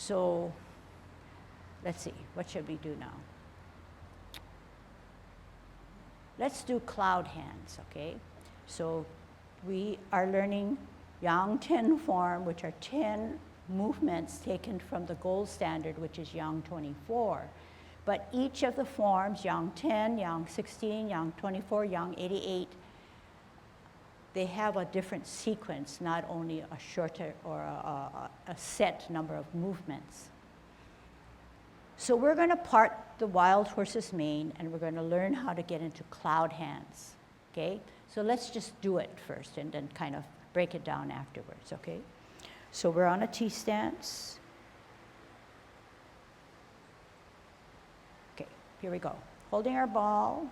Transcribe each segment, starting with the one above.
So let's see, what should we do now? Let's do cloud hands, okay? So we are learning Yang 10 form, which are 10 movements taken from the gold standard, which is Yang 24. But each of the forms, Yang 10, Yang 16, Yang 24, Yang 88, they have a different sequence, not only a shorter or a set number of movements. So we're going to part the wild horse's mane, and we're going to learn how to get into cloud hands, okay? So let's just do it first and then kind of break it down afterwards, okay? So we're on a T stance. Okay, here we go. Holding our ball,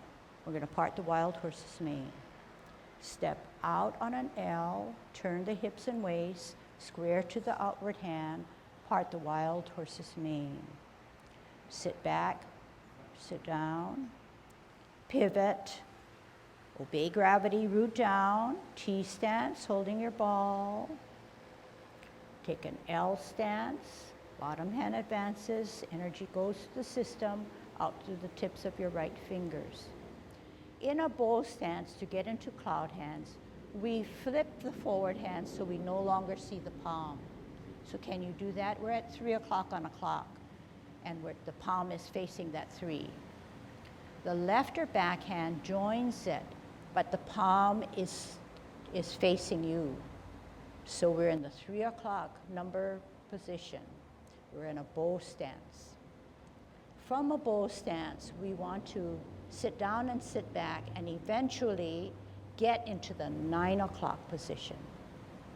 we're going to part the wild horse's mane. Step out on an L, turn the hips and waist, square to the outward hand, part the wild horse's mane. Sit back, sit down, pivot, obey gravity, root down, T stance, holding your ball. Take an L stance, bottom hand advances, energy goes to the system, out through the tips of your right fingers. In a bow stance, to get into cloud hands, we flip the forward hand so we no longer see the palm. So can you do that? We're at 3 o'clock on a clock, and the palm is facing that 3. The left or back hand joins it, but the palm is facing you. So we're in the 3 o'clock number position. We're in a bow stance. From a bow stance, we want to sit down and sit back and eventually get into the 9 o'clock position,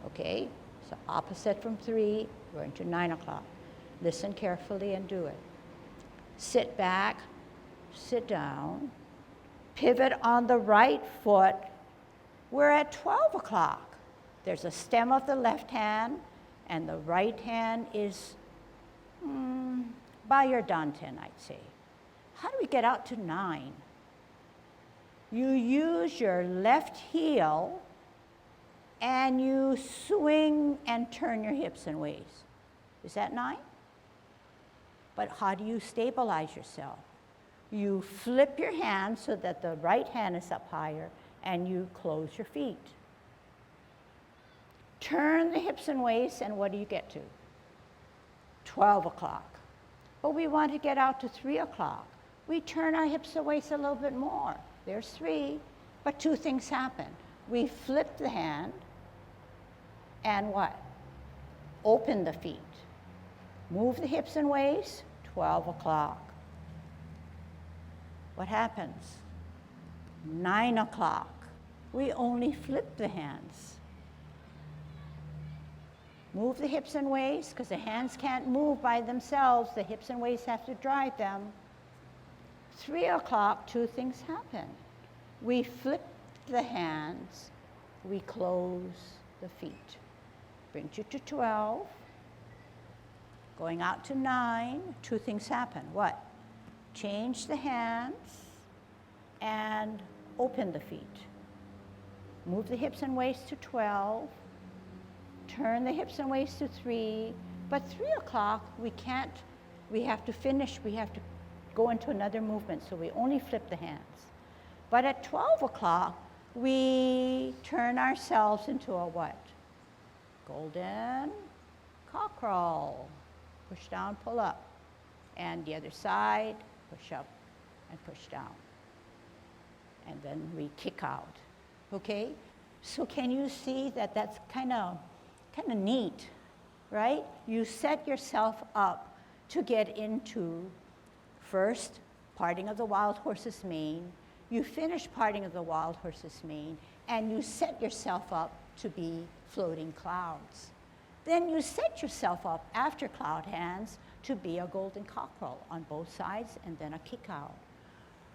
okay? So opposite from 3, we're into 9 o'clock. Listen carefully and do it. Sit back, sit down, pivot on the right foot. We're at 12 o'clock. There's a stem of the left hand, and the right hand is by your danten, I'd say. How do we get out to 9? You use your left heel, and you swing and turn your hips and waist. Is that 9? But how do you stabilize yourself? You flip your hand so that the right hand is up higher, and you close your feet. Turn the hips and waist, and what do you get to? 12 o'clock. But we want to get out to 3 o'clock. We turn our hips and waist a little bit more. There's 3, but 2 things happen. We flip the hand, and what? Open the feet. Move the hips and waist, 12 o'clock. What happens? 9 o'clock. We only flip the hands. Move the hips and waist, because the hands can't move by themselves. The hips and waist have to drive them. 3 o'clock, 2 things happen. We flip the hands, we close the feet. Brings you to 12. Going out to 9, 2 things happen. What? Change the hands and open the feet. Move the hips and waist to 12. Turn the hips and waist to 3. But 3 o'clock, we have to finish, we have to go into another movement, so we only flip the hands. But at 12 o'clock, we turn ourselves into a what? Golden cockerel. Push down, pull up. And the other side, push up and push down. And then we kick out, okay? So can you see that that's kind of neat, right? You set yourself up to get into first parting of the wild horse's mane. You finish parting of the wild horse's mane, and you set yourself up to be floating clouds. Then you set yourself up after cloud hands to be a golden cockerel on both sides, and then a kick out.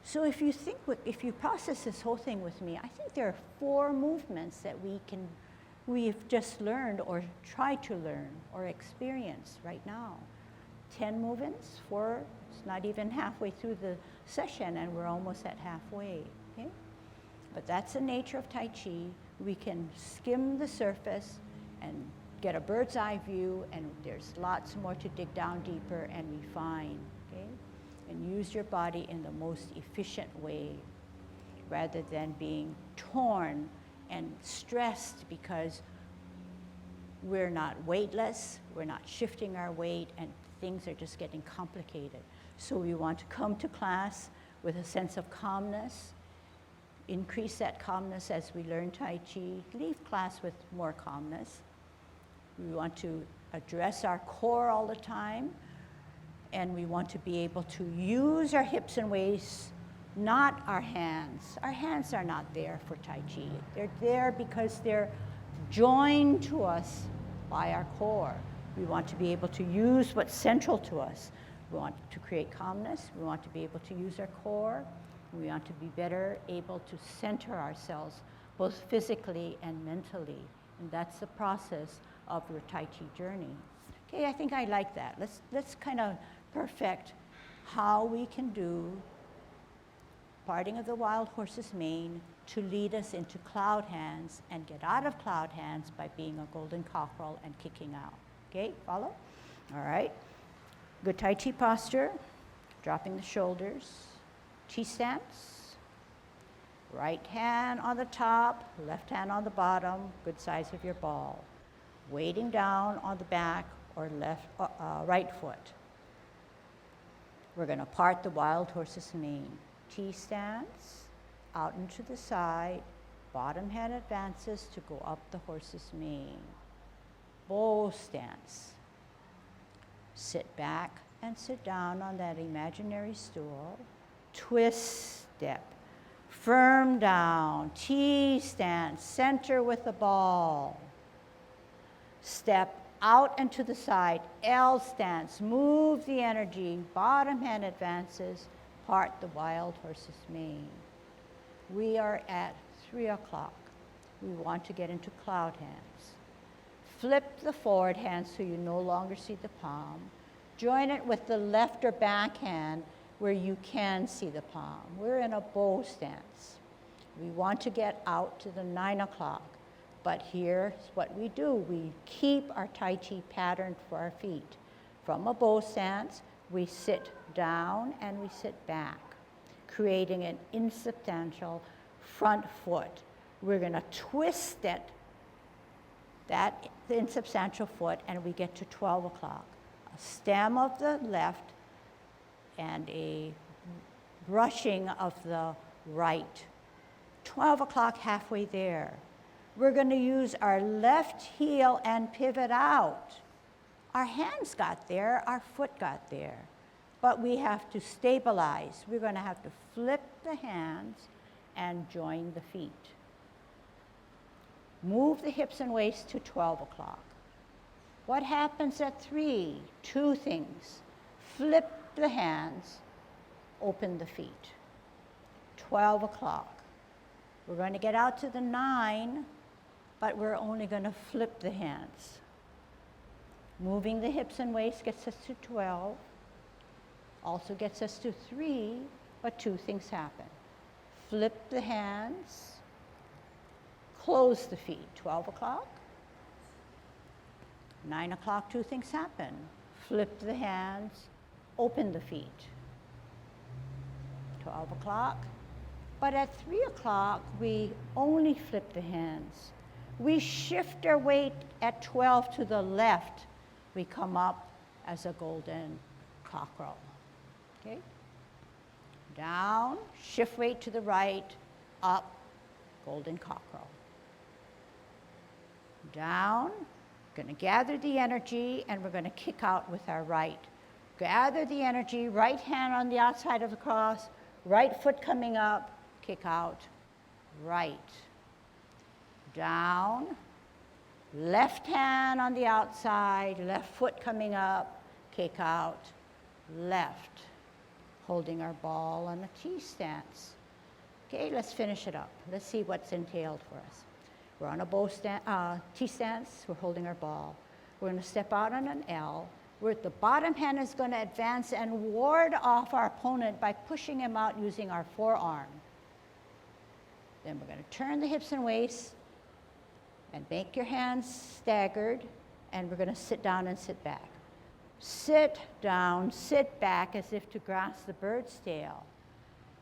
So if you process this whole thing with me, I think there are 4 movements that we've just learned or tried to learn or experience right now. 10 movements, 4, it's not even halfway through the session, and we're almost at halfway, okay? But that's the nature of Tai Chi. We can skim the surface and get a bird's eye view, and there's lots more to dig down deeper and refine, okay? And use your body in the most efficient way rather than being torn and stressed because we're not weightless, we're not shifting our weight, and things are just getting complicated. So we want to come to class with a sense of calmness, increase that calmness as we learn Tai Chi, leave class with more calmness. We want to address our core all the time, and we want to be able to use our hips and waists, not our hands. Our hands are not there for Tai Chi. They're there because they're joined to us by our core. We want to be able to use what's central to us. We want to create calmness. We want to be able to use our core. We want to be better able to center ourselves, both physically and mentally. And that's the process of your Tai Chi journey. Okay, I think I like that. Let's kind of perfect how we can do parting of the wild horse's mane to lead us into cloud hands and get out of cloud hands by being a golden cockerel and kicking out. Okay, follow? All right. Good Tai Chi posture, dropping the shoulders, T-stance, right hand on the top, left hand on the bottom, good size of your ball. Weighting down on the back or right foot. We're going to part the wild horse's mane. T-stance, out and to the side, bottom hand advances to go up the horse's mane. Bow stance. Sit back and sit down on that imaginary stool. Twist step. Firm down. T-stance, center with the ball. Step out and to the side. L stance, move the energy. Bottom hand advances, part the wild horse's mane. We are at 3 o'clock. We want to get into cloud hands. Flip the forward hand so you no longer see the palm. Join it with the left or back hand where you can see the palm. We're in a bow stance. We want to get out to the 9 o'clock. But here's what we do. We keep our Tai Chi pattern for our feet. From a bow stance, we sit down and we sit back, creating an insubstantial front foot. We're going to twist that insubstantial foot, and we get to 12 o'clock. A stem of the left and a brushing of the right. 12 o'clock, halfway there. We're going to use our left heel and pivot out. Our hands got there, our foot got there. But we have to stabilize. We're going to have to flip the hands and join the feet. Move the hips and waist to 12 o'clock. What happens at 3? 2 things. Flip the hands, open the feet. 12 o'clock. We're going to get out to the 9, but we're only going to flip the hands. Moving the hips and waist gets us to 12. Also gets us to 3, but 2 things happen. Flip the hands, close the feet. 12 o'clock. 9 o'clock, 2 things happen. Flip the hands, open the feet. 12 o'clock. But at 3 o'clock, we only flip the hands. We shift our weight at 12 to the left. We come up as a golden cockerel. Okay? Down, shift weight to the right, up, golden cockerel. Down, going to gather the energy, and we're going to kick out with our right. Gather the energy, right hand on the outside of the cross, right foot coming up, kick out, right. Down, left hand on the outside, left foot coming up, kick out, left. Holding our ball on a T-stance. Okay, let's finish it up. Let's see what's entailed for us. We're on a T-stance, we're holding our ball. We're going to step out on an L. The bottom hand is going to advance and ward off our opponent by pushing him out using our forearm. Then we're going to turn the hips and waist and make your hands staggered. and we're going to sit down and sit back. Sit down, sit back as if to grasp the bird's tail.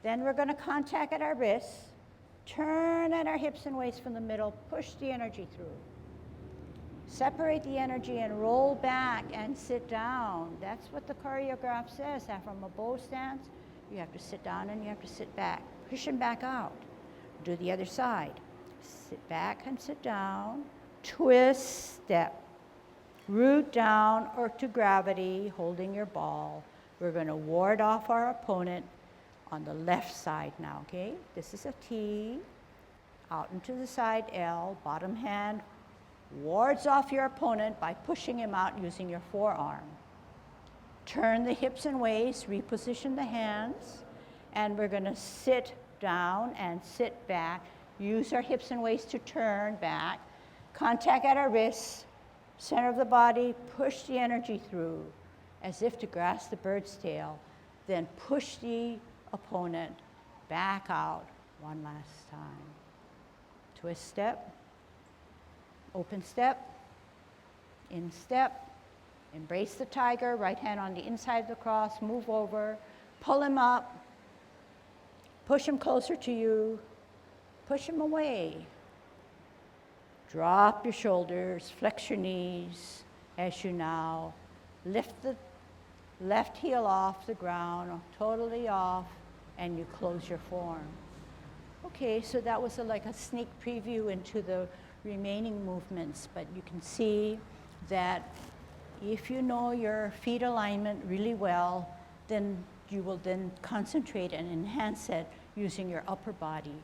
Then we're going to contact at our wrists, turn at our hips and waist from the middle, push the energy through. Separate the energy and roll back and sit down. That's what the choreograph says. From a bow stance, you have to sit down and you have to sit back. Push them back out. Do the other side. Sit back and sit down. Twist, step. Root down or to gravity, holding your ball. We're going to ward off our opponent on the left side now, okay? This is a T. Out into the side L. Bottom hand wards off your opponent by pushing him out using your forearm. Turn the hips and waist, reposition the hands, and we're going to sit down and sit back. Use our hips and waist to turn back. Contact at our wrists, center of the body, push the energy through as if to grasp the bird's tail. Then push the opponent back out one last time. Twist step. Open step, in step, embrace the tiger, right hand on the inside of the cross, move over, pull him up, push him closer to you, push him away. Drop your shoulders, flex your knees as you now lift the left heel off the ground, totally off, and you close your form. Okay, so that was like a sneak preview into the remaining movements, but you can see that if you know your feet alignment really well, then you will then concentrate and enhance it using your upper body.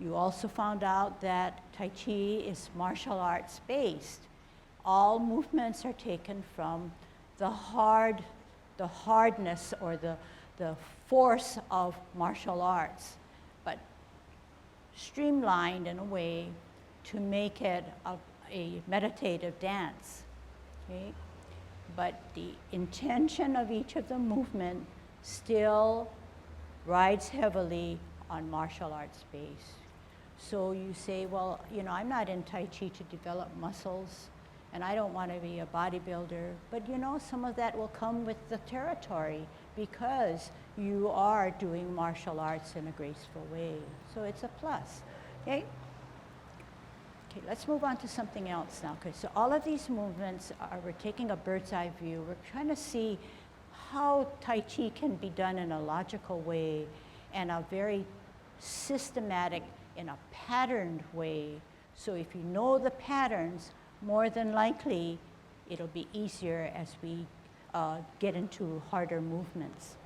You also found out that Tai Chi is martial arts based. All movements are taken from the hardness or the force of martial arts, but streamlined in a way to make it a meditative dance, okay? But the intention of each of the movement still rides heavily on martial arts base. So you say, well, you know, I'm not in Tai Chi to develop muscles, and I don't want to be a bodybuilder, but you know, some of that will come with the territory because you are doing martial arts in a graceful way. So it's a plus, okay? Okay, let's move on to something else now. Okay, so all of these movements we're taking a bird's eye view. We're trying to see how Tai Chi can be done in a logical way and a very systematic, in a patterned way. So if you know the patterns, more than likely, it'll be easier as we get into harder movements.